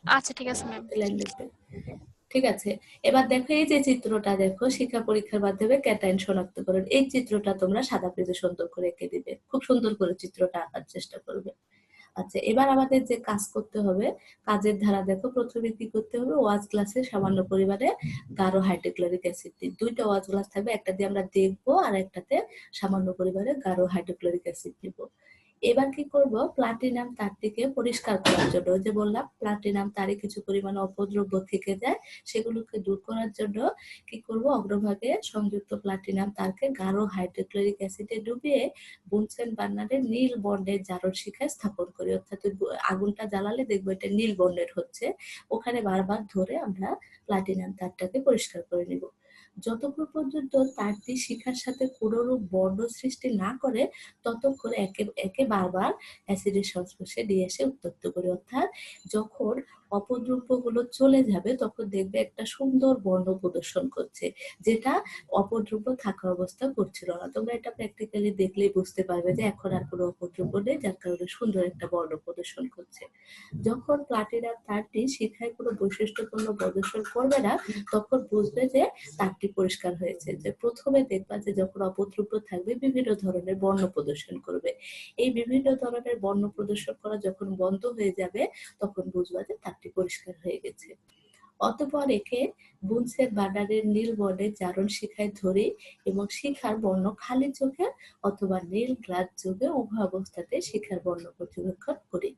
আচ্ছা ঠিক আছে ম্যাম। প্রতি লাইন লিখবে, ঠিক আছে? এবার দেখো এই যে চিত্রটা দেখো, শিক্ষা পরীক্ষার মাধ্যমে ক্যাটাইন শনাক্তকরণ, এই চিত্রটা তোমরা সাদা পেজে সুন্দর করে এঁকে দিবে, খুব সুন্দর করে চিত্রটা আঁকার চেষ্টা করবে। আচ্ছা এবার আমাদের যে কাজ করতে হবে, কাজের ধারা দেখো, প্রথমে কি করতে হবে, ওয়াজ গ্লাসে সামান্য পরিমাণে গাঢ় হাইড্রোক্লোরিক অ্যাসিড দিই, দুইটা ওয়াজ গ্লাস থাকবে, একটা দিয়ে আমরা দেখবো আর একটাতে সামান্য পরিমাণে গাঢ় হাইড্রোক্লোরিক অ্যাসিড দিব। এবার কি করব, প্লাটিনাম তারটিকে পরিষ্কার করার জন্য, ওই যে বললাম প্লাটিনাম তারে কিছু পরিমাণে অপদ্রব্য থেকে যায়, সেগুলোকে দূর করার জন্য কি করব, অগ্রভাগে সংযুক্ত প্লাটিনাম তারকে গাঢ় হাইড্রোক্লোরিক অ্যাসিডে ডুবিয়ে বুনসেন বার্নারের নীল বর্ণের জারণ শিখায় স্থাপন করি। অর্থাৎ আগুনটা জ্বালালে দেখবো এটা নীল বর্ণের হচ্ছে, ওখানে বারবার ধরে আমরা প্লাটিনাম তারটাকে পরিষ্কার করে নিব। যতক্ষণ পর্যন্ত তারটি শিখার সাথে কোনরূপ বর্ণ সৃষ্টি না করে ততক্ষণ একে একে বারবার অ্যাসিডের সংস্পর্শে নিয়ে এসে উত্তপ্ত করি। অর্থাৎ যখন অপদ্রব্যগুলো চলে যাবে তখন দেখবে একটা সুন্দর বর্ণ প্রদর্শন করছে, যেটা অপদ্রব্য থাকা অবস্থা করছিল না। তোমরা এটা প্র্যাকটিক্যালি দেখলেই বুঝতে পারবে যে এখন আর কোনো অপদ্রব্য নেই, যার কারণে সুন্দর একটা বর্ণ প্রদর্শন করছে। যখন প্লাটিনাম তারটি শিখায় কোনো বৈশিষ্ট্যপূর্ণ প্রদর্শন করবে না তখন বুঝবে যে তারটি পরিষ্কার হয়েছে। যে প্রথমে দেখবা যে যখন অপদ্রব্য থাকবে বিভিন্ন ধরনের বর্ণ প্রদর্শন করবে, এই বিভিন্ন ধরনের বর্ণ প্রদর্শন করা যখন বন্ধ হয়ে যাবে তখন বুঝবা যে তারটি পরিষ্কার হয়ে গেছে। অতঃপর একে বুনসেন বার্নারের নীল বর্ণের জারণ শিখায় ধরি এবং শিখার বর্ণ খালি চোখে অথবা নীল গ্লাস যোগে উভয় অবস্থাতে শিখার বর্ণ পর্যবেক্ষণ করি।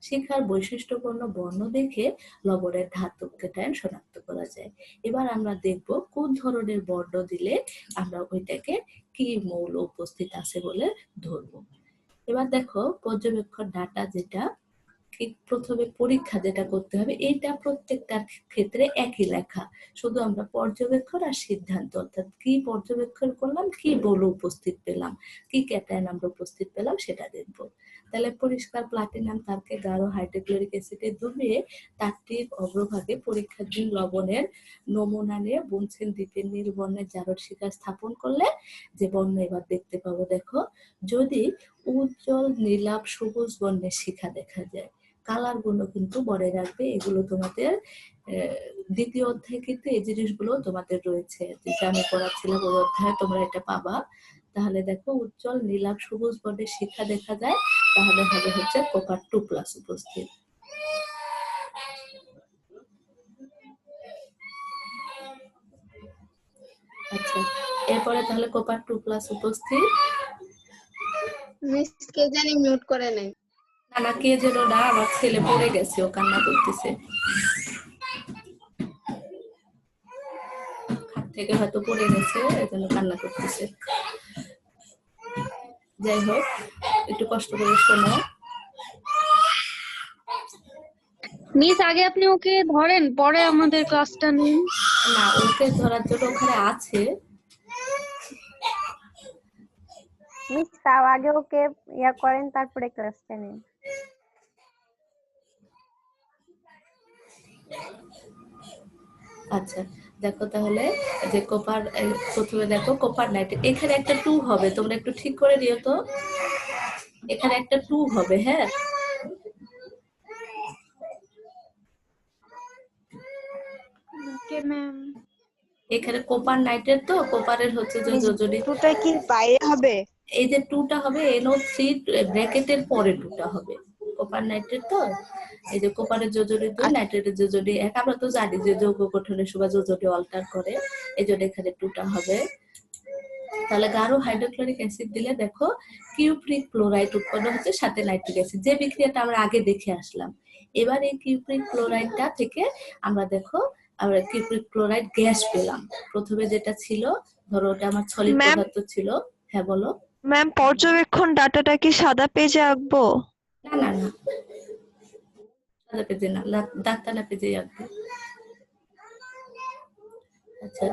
শিখার বৈশিষ্ট্যপূর্ণ বর্ণ দেখে লবণের ধাতব ক্যাটায়ন শনাক্ত করা যায়। এবার আমরা দেখব কোন ধরনের বর্ণ দিলে আমরা ওইটাকে কি মৌল উপস্থিত আছে বলে ধরবো। এবার দেখো পর্যবেক্ষণ ডাটা যেটা, কি প্রথমে পরীক্ষা যেটা করতে হবে এইটা প্রত্যেকটার ক্ষেত্রে একই লেখা, শুধু আমরা পর্যবেক্ষণ আর সিদ্ধান্ত, অর্থাৎ কি পর্যবেক্ষণ করলাম, কি বলে উপস্থিত পেলাম, কি ক্যাটায়ন আমরা উপস্থিত পেলাম সেটা দেখব। তাহলে পরিষ্কার প্লাটিনাম তারকে গাঢ় হাইড্রোক্লোরিক অ্যাসিডে ডুবিয়ে তারটির অগ্রভাগে পরীক্ষাধীন লবণের নমুনা নিয়ে বুনছেন দ্বীপের নীল বর্ণের জারদ শিখা স্থাপন করলে যে বর্ণ এবার দেখতে পাবো, দেখো যদি উজ্জ্বল নীলাভ সবুজ বর্ণের শিখা দেখা যায়। কালার গুলো কিন্তু মনে রাখবে, এগুলো তোমাদের দ্বিতীয় অধ্যায়ে কিন্তু এই জিনিসগুলো তোমাদের রয়েছে, যেটা আমি পড়াচ্ছিলাম ওই অধ্যায়ে তোমরা এটা পাবা। তাহলে দেখো উজ্জ্বল নীলাভ সবুজ বর্ণের শিখা দেখা যায়, তাহলে হবে হচ্ছে কপার 2+ উপস্থিত। আচ্ছা, এরপরে তাহলে কপার 2+ উপস্থিত। মিস কে জানি মিউট করে নাই। না না, কে যেন না, আমার ছেলে পড়ে গেছে, ও কান্না করতেছে, খাট থেকে হয়তো পড়ে গেছে, এজন্য কান্না করতেছে। যাই হোক, একটু কষ্ট করে শোনো। মিস আগে আপনি ওকে ধরেন, পরে আমাদের ক্লাসটা নিন। না, ওকে ধরার জন্য ওখানে আছে। মিস তাও আগে ওকে ইয়া করেন, তারপরে ক্লাসটা নিন। আচ্ছা দেখো তাহলে যে কপার, প্রথমে দেখো কপার নাইট্রেট, এখানে একটা 2 হবে, তোমরা একটু ঠিক করে নিও তো, এখানে একটা 2 হবে। হ্যাঁ, ওকে ম্যাম। এখানে কোপার নাইট্রেট, তো কোপারের হচ্ছে যে যোজনী, টুটা কি বাইরে হবে? এই যে 2টা হবে NO3 ব্র্যাকেটের পরে 2টা হবে। কোপার নাইট্রেট তো, এই যে কোপারের যোজনী 2, নাইট্রেটের যোজনী 1, আমরা তো জানি যে যৌগ গঠনের সময় যোজনী অল্টার করে, এই জন্য এখানে 2টা হবে। তাহলে গাঢ় হাইড্রোক্লোরিক অ্যাসিড দিলে দেখো কিউপ্রিক ক্লোরাইড উৎপন্ন হচ্ছে, সাথে নাইট্রিক অ্যাসিড, যে বিক্রিয়াটা আমরা আগে দেখে আসলাম। এবার এই কিউপ্রিক ক্লোরাইডটা থেকে আমরা দেখো আমরা কিউপ্রিক ক্লোরাইড গ্যাস পেলাম। প্রথমে যেটা ছিল, ধরো ওটা আমার সলিড পদার্থ ছিল। হ্যাঁ বলো ম্যাম, পর্যবেক্ষণ ডাটাটা কি সাদা পেজে আঁকবো? না না না, সাদা পেজে না, দাগতানা পেজে আঁকবে। আচ্ছা,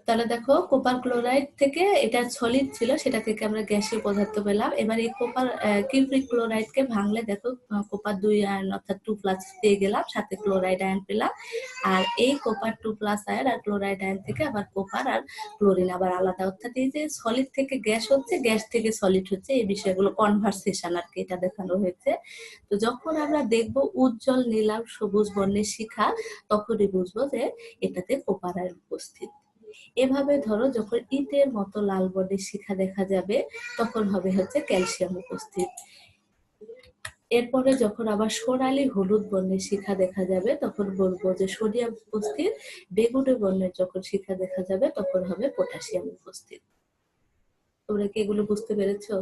তাহলে দেখো কোপার ক্লোরাইড থেকে, এটা সলিড ছিল, সেটা থেকে আমরা গ্যাসীয় পদার্থ পেলাম। এবার এই কোপার কিউপ্রিক ক্লোরাইডকে ভাঙলে দেখো কোপার 2 আয়ন অর্থাৎ 2+ পেয়ে গেলাম, সাথে ক্লোরাইড আয়ন পেলাম। আর এই কোপার 2+ আয়ন আর ক্লোরাইড আয়ন থেকে আবার কোপার আর ক্লোরিন আবার আলাদা, অর্থাৎ এই যে সলিড থেকে গ্যাস হচ্ছে, গ্যাস থেকে সলিড হচ্ছে, এই বিষয়গুলো কনভারসেশন আর কি, এটা দেখানো হয়েছে। তো যখন আমরা দেখবো উজ্জ্বল নীলাভ সবুজ বর্ণের শিখা, তখনই বুঝবো যে এটাতে কোপার আয়ন উপস্থিত। এভাবে ধরো যখন ইটের মতো লাল বর্ণের শিখা দেখা যাবে, তখন হবে হচ্ছে ক্যালসিয়াম উপস্থিত। এরপরে যখন আবার সোনালী হলুদ বর্ণের শিখা দেখা যাবে, তখন বলবো যে সোডিয়াম উপস্থিত। বেগুনি বর্ণের যখন শিখা দেখা যাবে, তখন হবে পটাশিয়াম উপস্থিত। তোমরা কি এগুলো বুঝতে পেরেছো?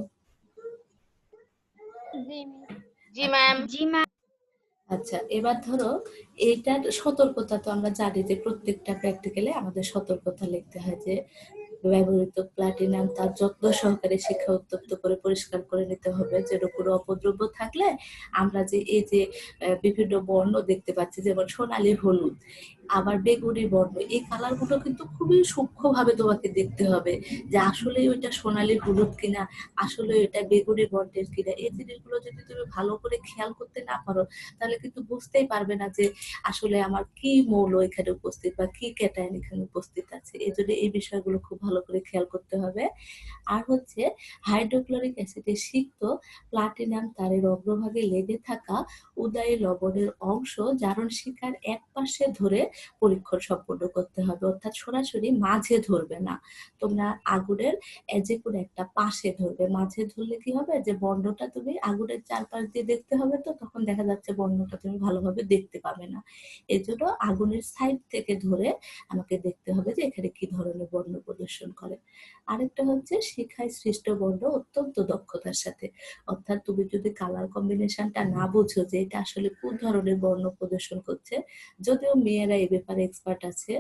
জি ম্যাম। জি ম্যাম। আচ্ছা, এবার ধরো এইটার সতর্কতা তো আমরা জানি যে প্রত্যেকটা প্র্যাকটিক্যালে আমাদের সতর্কতা লিখতে হয়, যে ব্যবহৃত প্লাটিনাম তার যত্ন সহকারে শিখা উত্তপ্ত করে পরিষ্কার করে নিতে হবে, যেন কোনো অপদ্রব্য থাকলে আমরা যে এই যে বিভিন্ন বর্ণ দেখতে পাচ্ছি, যেমন সোনালী হলুদ, আবার বেগুনি বর্ণ, এই কালারগুলো কিন্তু খুবই সূক্ষ্মভাবে তোমাকে দেখতে হবে যে আসলে ওইটা সোনালী হলুদ কিনা, আসলে ওইটা বেগুনি বর্ণের কিনা। এই জিনিসগুলো যদি তুমি ভালো করে খেয়াল করতে না পারো, তাহলে কিন্তু বুঝতেই পারবে না যে আসলে আমার কি মৌল এখানে উপস্থিত বা কি ক্যাটায়ন এখানে উপস্থিত আছে। এই জন্য এই বিষয়গুলো খুব ভালো করে খেয়াল করতে হবে। আর হচ্ছে হাইড্রোক্লোরিক অ্যাসিডের সিক্ত প্লাটিনাম তারের অগ্রভাগে লেগে থাকা উদায়ী লবণের অংশ জারণ শিখার এক পাশে ধরে পরীক্ষণ সম্পন্ন করতে হবে, অর্থাৎ সরাসরি মাঝে ধরবে না, তোমরা আগুনের যে কোনো একটা পাশে ধরবে। মাঝে ধরলে কি হবে, যে বর্ণটা তুমি আগুনের চারপাশ দিয়ে দেখতে হবে, তো তখন দেখা যাচ্ছে বর্ণটা তুমি ভালোভাবে দেখতে পাবে না। এই জন্য আগুনের সাইড থেকে ধরে আমাকে দেখতে হবে যে এখানে কি ধরনের বর্ণ প্রদর্শন করে। আরেকটা হচ্ছে শিখায় সৃষ্ট বর্ণ অত্যন্ত দক্ষতার সাথে, অর্থাৎ তুমি যদি কালার কম্বিনেশনটা না বুঝো যে এটা আসলে কোন ধরনের বর্ণ প্রদর্শন করছে, যদিও মেয়েরা এই ব্যাপারে এক্সপার্ট আছে,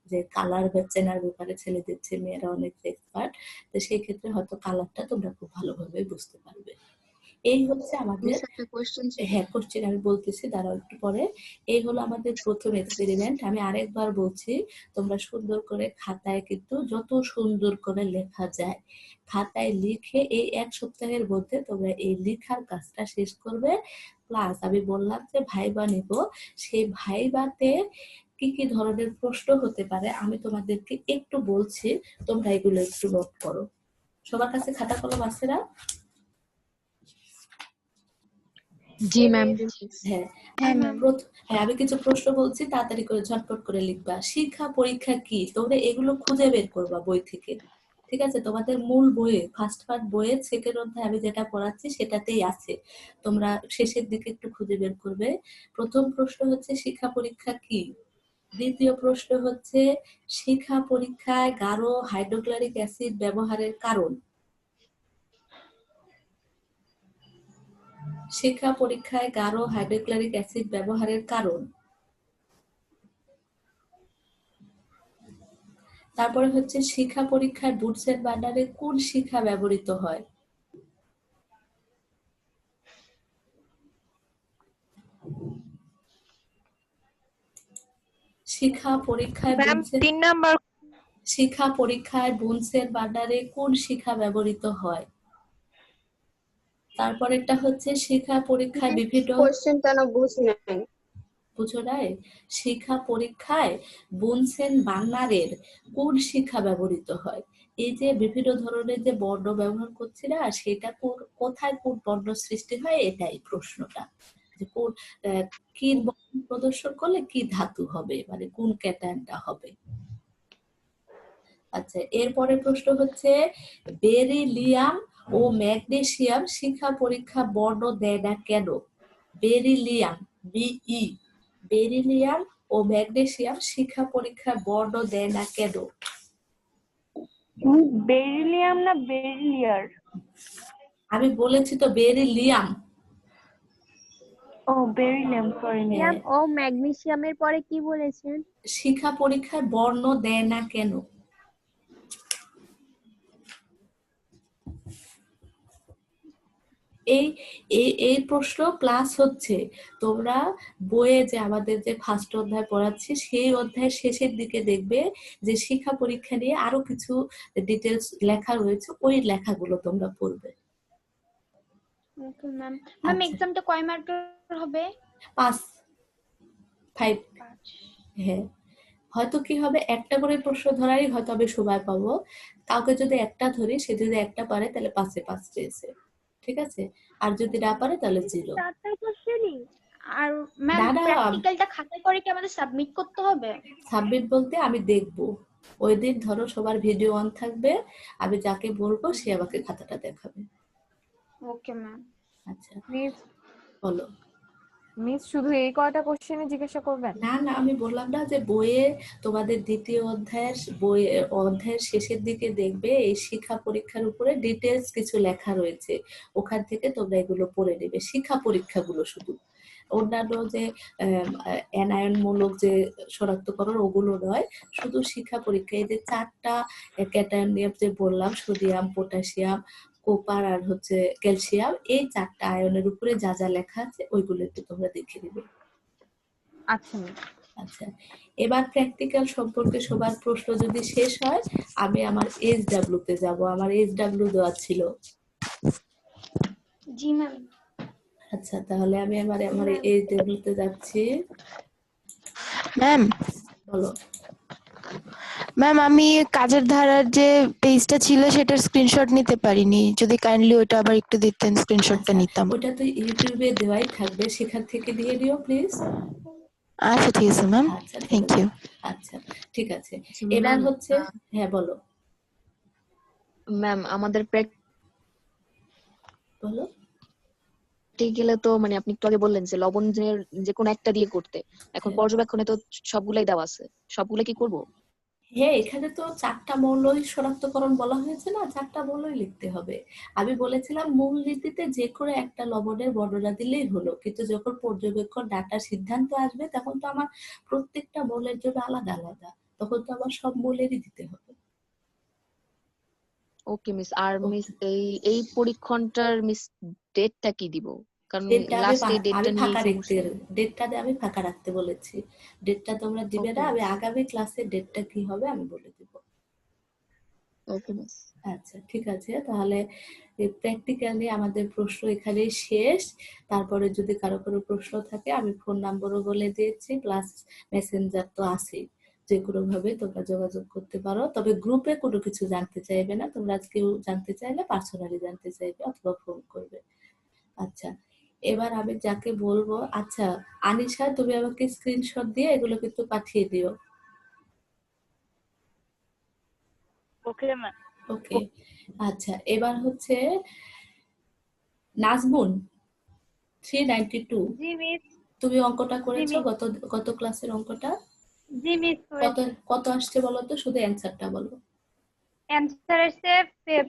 যে কালার চেনার ব্যাপারে ছেলেদের চেয়ে মেয়েরা অনেক এক্সপার্ট, তো সেই ক্ষেত্রে হয়তো কালারটা তোমরা খুব ভালোভাবে বুঝতে পারবে। এই হচ্ছে আমাদের, মিস একটা কোশ্চেন ছিল। হ্যাঁ কোশ্চেন আমি বলতেছি, দাঁড়াও একটু পরে। এই হলো আমাদের প্রথম এক্সপেরিমেন্ট। আমি আরেকবার বলছি, তোমরা সুন্দর করে খাতায় কিন্তু যত সুন্দর করে লেখা যায় খাতায় লিখে এই 1 সপ্তাহের মধ্যে তোমরা এই লেখার কাজটা শেষ করবে। প্লাস আমি বললাম যে ভাইবা নিব, সেই ভাইবাতে কি কি ধরনের প্রশ্ন হতে পারে আমি তোমাদেরকে একটু বলছি, তোমরা এগুলো একটু নোট করো। সবার কাছে খাতা কলম আছে না? জি ম্যাম। হ্যাঁ হ্যাঁ ম্যাম। হ্যাঁ, আমি কিছু প্রশ্ন বলছি, তাড়াতাড়ি করে ঝটপট করে লিখবা। শিক্ষা পরীক্ষা কি, তোমরা এগুলো খুঁজে বের করবা বই থেকে, ঠিক আছে? তোমাদের মূল বইয়ে ফার্স্ট পার্ট বইয়ে সেকেন্ড অধ্যায় আমি যেটা পড়াচ্ছি সেটাতেই আছে, তোমরা শেষের দিকে একটু খুঁজে বের করবে। প্রথম প্রশ্ন হচ্ছে শিক্ষা পরীক্ষা কি। দ্বিতীয় প্রশ্ন হচ্ছে শিক্ষা পরীক্ষায় গাঢ় হাইড্রোক্লোরিক অ্যাসিড ব্যবহারের কারণ। শিক্ষা পরীক্ষায় গাঢ় হাইড্রোক্লোরিক অ্যাসিড ব্যবহারের কারণ। তারপরে হচ্ছে শিক্ষা পরীক্ষায় বুনসেন বার্নারে কোন শিখা ব্যবহৃত হয়? শিক্ষা পরীক্ষায় ম্যাম 3 নাম্বার। শিক্ষা পরীক্ষায় বুনসেন বার্নারে কোন শিখা ব্যবহৃত হয়? তারপরেরটা হচ্ছে শিক্ষা পরীক্ষায় বিভিন্ন, কোশ্চেনটা না বুঝি নাই। বুঝো নাই? শিক্ষা পরীক্ষায় বুনসেন বার্নারের কোন শিখা ব্যবহৃত হয়? এই যে বিভিন্ন ধরনের যে বর্ণ ব্যবহার করছি না, সেটা কোথায় কোন বর্ণ সৃষ্টি হয়, এটাই প্রশ্নটা। যে কোন কি বর্ণ প্রদর্শন করলে কি ধাতু হবে, মানে কোন ক্যাটায়নটা হবে। আচ্ছা, এরপরে প্রশ্ন হচ্ছে বেরিলিয়াম ও ম্যাগনেসিয়াম শিক্ষা পরীক্ষা বর্ণ দেয় না কেন? বেরিলিয়াম, বিই, বেরিলিয়াম ও ম্যাগনেসিয়াম শিক্ষা পরীক্ষার বর্ণ দেয় না কেন? বেরিলিয়াম না বেরিলিয়ার? আমি বলেছি তো বেরিলিয়াম। ও বেরিলিয়াম, সরি ম্যাম। ও ম্যাগনেসিয়ামের পরে কি বলেছেন? শিক্ষা পরীক্ষার বর্ণ দেয় না কেন? এই এই প্রশ্ন প্লাস হচ্ছে তোমরা বইয়ে যে আমাদের যে ফার্স্ট অধ্যায় পড়াচ্ছি সেই অধ্যায়ের শেষের দিকে দেখবে যে শিক্ষা পরীক্ষা নিয়ে আরো কিছু ডিটেলস লেখা রয়েছে, ওই লেখাগুলো তোমরা পড়বে। Okay ma'am. ম্যাম এক্সামটা কয় মার্কের হবে? 5 হ্যাঁ, হয়তো কি হবে, একটা করে প্রশ্ন ধরারই হয়তো আমি সময় পাবো। কাউকে যদি একটা ধরি, সে যদি একটা পারে তাহলে 5-এ 5 পেয়েছে, ঠিক আছে? আর যদি না পারে তাহলে 0। চারটাই কোশ্চেনই? আর ম্যাম প্র্যাকটিক্যালটা খাতায় করে কি আমাদের সাবমিট করতে হবে? সাবমিট বলতে আমি দেখবো ওই দিন, ধরো সবার ভিডিও অন থাকবে, আমি যাকে বলবো সে আমাকে খাতাটা দেখাবে। Okay ma'am. আচ্ছা মিস বলো। মিস শুধু এই কয়টা কোশ্চেনে জিজ্ঞাসা করবেন? না না, আমি বললাম না যে বইয়ে তোমাদের দ্বিতীয় অধ্যায়ের শেষের দিকে দেখবে এই শিক্ষা পরীক্ষার উপরে ডিটেলস কিছু লেখা রয়েছে, ওখান থেকে তোমরা এগুলো পড়ে নেবে, শিক্ষা পরীক্ষাগুলো শুধু। অন্যান্য যে অ্যানায়নমূলক যে শনাক্তকরণ ওগুলো নয়, শুধু শিক্ষা পরীক্ষা। এই যে 4টা ক্যাটায়ন নিয়ে যে বললাম, সোডিয়াম, পটাশিয়াম, কোপার আর হচ্ছে ক্যালসিয়াম, এই 4টা আয়নের উপরে যা যা লেখা আছে ওইগুলো একটু তোমরা দেখে নিবে। আচ্ছা। আচ্ছা, এবার প্র্যাকটিক্যাল সম্পর্কে সবার প্রশ্ন যদি শেষ হয় আমি আমার SW তে যাব। আমার SW দেওয়া ছিল। জি ম্যাম। আচ্ছা, তাহলে আমি আমার SW তে যাচ্ছি। ম্যাম বলো। ম্যাম আমি কাজের ধারার যে পেজটা ছিল সেটার স্ক্রিনশট নিতে পারিনি, যদি কাইন্ডলি ওটা আবার একটু দিতেন, স্ক্রিনশটটা নিতাম। ওটা তো ইউটিউবে দেওয়াই থাকবে, সেখান থেকে দিয়ে দিও প্লিজ। আচ্ছা ঠিক আছে ম্যাম, থ্যাংক ইউ। আচ্ছা ঠিক আছে, এবার হচ্ছে, হ্যাঁ বলো। ম্যাম আমাদের বলো। প্র্যাকটিক্যালে তো মানে আপনি একটু আগে বললেন যে লবণের যে কোনো একটা দিয়ে করতে, এখন পর্যবেক্ষণে তো সবগুলাই দেওয়া আছে, সবগুলা কি করব? হ্যাঁ, এখানে তো 4টা মৌলই শনাক্তকরণ বলা হয়েছে না, 4টা মৌলই লিখতে হবে। আমি বলেছিলাম মূল নীতিতে যে করে একটা লবণের বর্ণনা দিলেই হলো, কিন্তু যখন পর্যবেক্ষণ ডাটা সিদ্ধান্ত আসবে তখন তো আমার প্রত্যেকটা মৌলের জন্য আলাদা আলাদা, তখন তো আমার সব মৌলেরই দিতে হবে। ওকে মিস। আর মিস এই পরীক্ষণটার মিস ডেটটা কি দিব? কারণ ডেটটা লাস্ট এই ডেটটা নিয়ে সমস্যা। ডেটটা আমি ফাঁকা রাখতে বলেছি। ডেটটা তোমরা দিবে ওকে না, আমি মিস। আগামী ক্লাসে ডেটটা কি হবে আমি বলে দিব। ওকে মিস। আচ্ছা ঠিক আছে, তাহলে প্র্যাকটিক্যাল নিয়ে আমাদের প্রশ্ন এখানেই শেষ। তারপরে যদি কারো প্রশ্ন থাকে আমি ফোন নাম্বারও বলে দিয়েছি, প্লাস মেসেঞ্জার তো আছেই, যে কোনো ভাবে তোমরা যোগাযোগ করতে পারো। তবে গ্রুপে কোনো কিছু জানতে চাইবে না, তোমরা কেউ জানতে চাইলে পার্সোনালি জানতে চাইবে অথবা ফোন করবে। আচ্ছা এবার আমি যাকে বলবো, আচ্ছা আনিশা তুমি আমাকে স্ক্রিনশট দিয়ে এগুলো কিন্তু পাঠিয়ে দিও। Okay ma'am. ওকে আচ্ছা এবার হচ্ছে নাজমুন 392, জি মিস। তুমি অঙ্কটা জি করেছো মিস। গত ক্লাসের অঙ্কটা? জি মিস কত করেছি। কত আসছে বলো তো, শুধু অ্যানসারটা বলো। অ্যান্সার এসে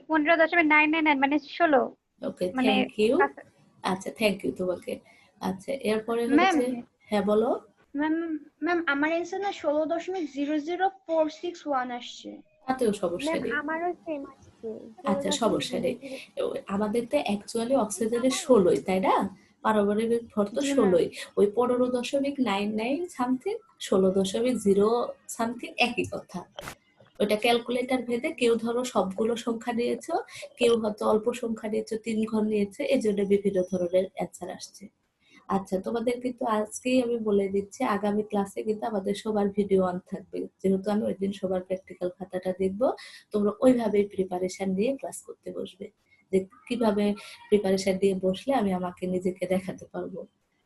15.999 মানে 16। ওকে মানে থ্যাংক ইউ। আচ্ছা থ্যাংক ইউ তোমাকে। আচ্ছা এরপরে ম্যাম হচ্ছে, হ্যাঁ বলো। ম্যাম ম্যাম আমার অ্যান্সার না 16.00461 আসছে। তাতেও সমস্যা ম্যাম নেই। আমারও সেম আসছে। আচ্ছা সমস্যা নেই, আমাদের তো অ্যাকচুয়ালি অক্সিজেনের 16, তাই না? পারমাণবিক ভর তো জি ম্যাম। 16, ওই 15.99 সামথিং 16.0 সামথিং একই কথা। ওটা ক্যালকুলেটর ভেদে কেউ ধরো সবগুলো সংখ্যা নিয়েছো, কেউ হয়তো অল্প সংখ্যা নিয়েছো, 3 ঘর নিয়েছে, এই জন্য বিভিন্ন ধরনের অ্যান্সার আসছে। আচ্ছা তোমাদের কিন্তু আজকেই আমি বলে দিচ্ছি, আগামী ক্লাসে কিন্তু আমাদের সবার ভিডিও অন থাকবে, যেহেতু আমি ওই দিন সবার প্র্যাকটিক্যাল খাতাটা দেখবো। তোমরা ওইভাবেই প্রিপারেশন নিয়ে ক্লাস করতে বসবে, যে কিভাবে প্রিপারেশন নিয়ে বসলে আমি আমাকে নিজেকে দেখাতে পারবো।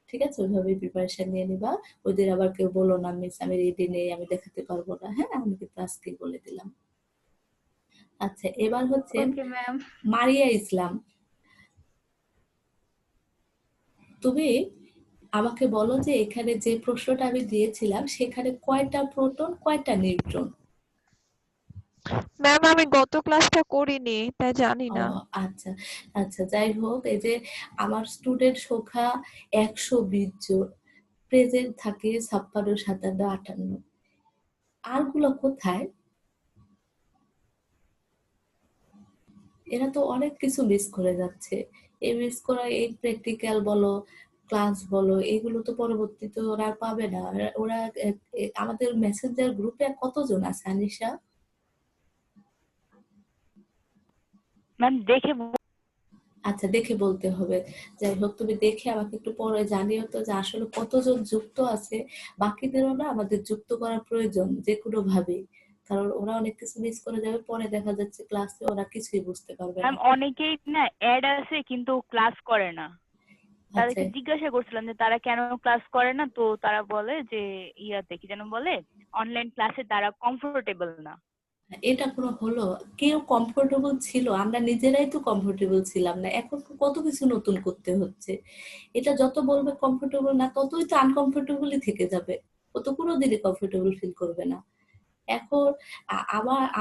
ঠিক আছে, ওইভাবেই প্রিপারেশন নিয়ে নিবা। ওই দিন আবার কেউ বলো না মিস আমি রেডি নেই, আমি দেখাতে পারবো না। হ্যাঁ আমি কিন্তু আজকেই বলে দিলাম। আচ্ছা এবার হচ্ছে ওকে ম্যাম। মারিয়া ইসলাম, তুমি আমাকে বলো যে এখানে যে প্রশ্নটা আমি দিয়েছিলাম সেখানে কয়টা প্রোটন কয়টা নিউট্রন? ম্যাম আমি গত ক্লাসটা করিনি তাই জানি ও না। আচ্ছা আচ্ছা, যাই হোক, এই যে আমার স্টুডেন্ট সংখ্যা 120 জন, প্রেজেন্ট থাকে 56, 57, 58, আরগুলো কোথায়? এরা তো অনেক কিছু মিস করে যাচ্ছে। এই মিস করা, এই প্র্যাকটিক্যাল বলো ক্লাস বলো, এগুলো তো পরবর্তীতে ওরা আর পাবে না। ওরা আমাদের মেসেঞ্জার গ্রুপে কতজন আছে আনিশা? ম্যাম দেখে আচ্ছা দেখে বলতে হবে। যাই হোক তুমি দেখে আমাকে একটু পরে জানিও তো যে আসলে কতজন যুক্ত আছে। বাকিদেরও না আমাদের যুক্ত করার প্রয়োজন যে কোনো ভাবে, কারণ ওরা অনেক কিছু মিস করে যাবে, পরে দেখা যাচ্ছে ক্লাসে ওরা কিছুই বুঝতে পারবে ম্যাম না। অনেকেই না অ্যাড আছে কিন্তু ক্লাস করে না। তাদেরকে আচ্ছা জিজ্ঞাসা করছিলাম যে তারা কেন ক্লাস করে না, তো তারা বলে যে ইয়াতে কি যেন বলে অনলাইন ক্লাসে তারা কমফোর্টেবল না। এটা কোনো হলো? কেউ কমফোর্টেবল ছিল? আমরা নিজেরাই তো কমফোর্টেবল ছিলাম না, এখন কত কিছু নতুন করতে হচ্ছে। এটা যত বলবে কমফোর্টেবল না, ততই তো আনকমফোর্টেবলই থেকে যাবে, ও তো কোনোদিনই কমফোর্টেবল ফিল করবে না। এখন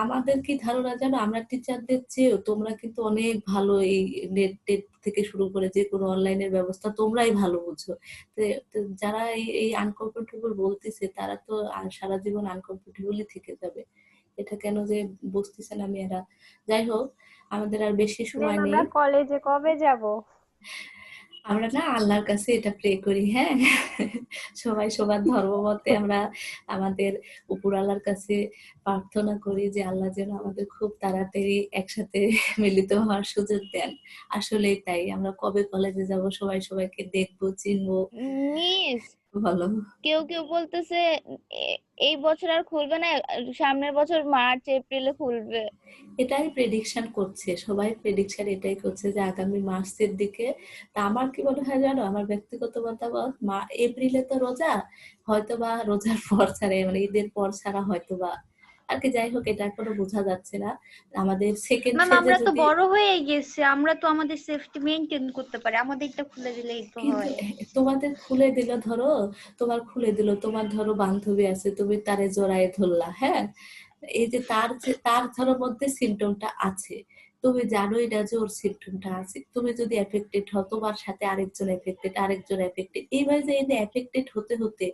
আমাদের কি ধারণা জানো, আমরা টিচারদের চেয়েও তোমরা কিন্তু অনেক ভালো, এই নেট টেট থেকে শুরু করে যে কোনো অনলাইনের ব্যবস্থা তোমরাই ভালো বুঝো। তো যারা এই আনকমফোর্টেবল বলতেছে তারা তো সারা জীবন আনকমফোর্টেবলই থেকে যাবে। এটা কেন যে বুঝতেছে না মেয়েরা। যাই হোক আমাদের আর বেশি সময় নেই। আমরা কলেজে কবে যাব? আমরা না আল্লাহর কাছে এটা প্রে করি, হ্যাঁ সবাই সবার ধর্ম মতে আমরা আমাদের উপর আল্লাহর কাছে প্রার্থনা করি যে আল্লাহ যেন আমাদের খুব তাড়াতাড়ি একসাথে মিলিত হওয়ার সুযোগ দেন। আসলে তাই, আমরা কবে কলেজে যাব, সবাই সবাইকে দেখবো, চিনবো। মিস বলো। কেউ কেউ বলতেছে এই বছর আর খুলবে না, সামনের বছর মার্চ এপ্রিলে খুলবে। এটাই প্রেডিকশন করছে সবাই, প্রেডিকশন এটাই করছে যে আগামী মার্চের দিকে। তা আমার কি মনে হয় জানো, আমার ব্যক্তিগত মতামত, এপ্রিলে তো রোজা, হয়তোবা রোজার পর ছাড়া মানে ঈদের পর ছাড়া হয়তোবা আর কি। যাই হোক এটা এখনো বোঝা যাচ্ছে না। আমাদের সেকেন্ড ম্যাম ফেজে আমরা তো যদি, বড় হয়ে গেছি, আমরা তো আমাদের সেফটি মেইনটেইন করতে পারি, আমাদেরটা খুলে দিলেই তো কিন্তু হয়। তোমাদের খুলে দিল, ধরো তোমার খুলে দিল, তোমার ধরো বান্ধবী আছে, তুমি তারে জড়ায় ধরলা, হ্যাঁ এই যে তার ধরো মধ্যে সিমটমটা আছে, তুমি জানোই না যে ওর সিমটমটা আছে, তুমি যদি এফেক্টেড হও তোমার সাথে আরেকজন এফেক্টেড এইভাবে যে এটা এফেক্টেড হতে হতে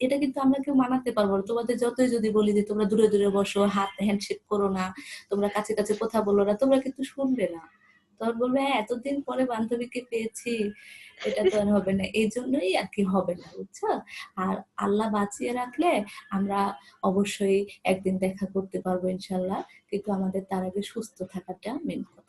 এটা কিন্তু আমরা কেউ মানাতে পারবো না। তোমাদের যতই যদি বলি যে তোমরা দূরে দূরে বসো, হাত হ্যান্ডশেক করো না, তোমরা কাছে কাছে কথা বলো না, তোমরা কিন্তু শুনবে না। তখন বলবে হ্যাঁ এতদিন পরে বান্ধবীকে পেয়েছি, এটা তো আর হবে না। এই জন্যই আর কি হবে না, বুঝছো? আর আল্লাহ বাঁচিয়ে রাখলে আমরা অবশ্যই একদিন দেখা করতে পারবো ইনশাল্লাহ, কিন্তু আমাদের তার আগে সুস্থ থাকাটা মেন কথা।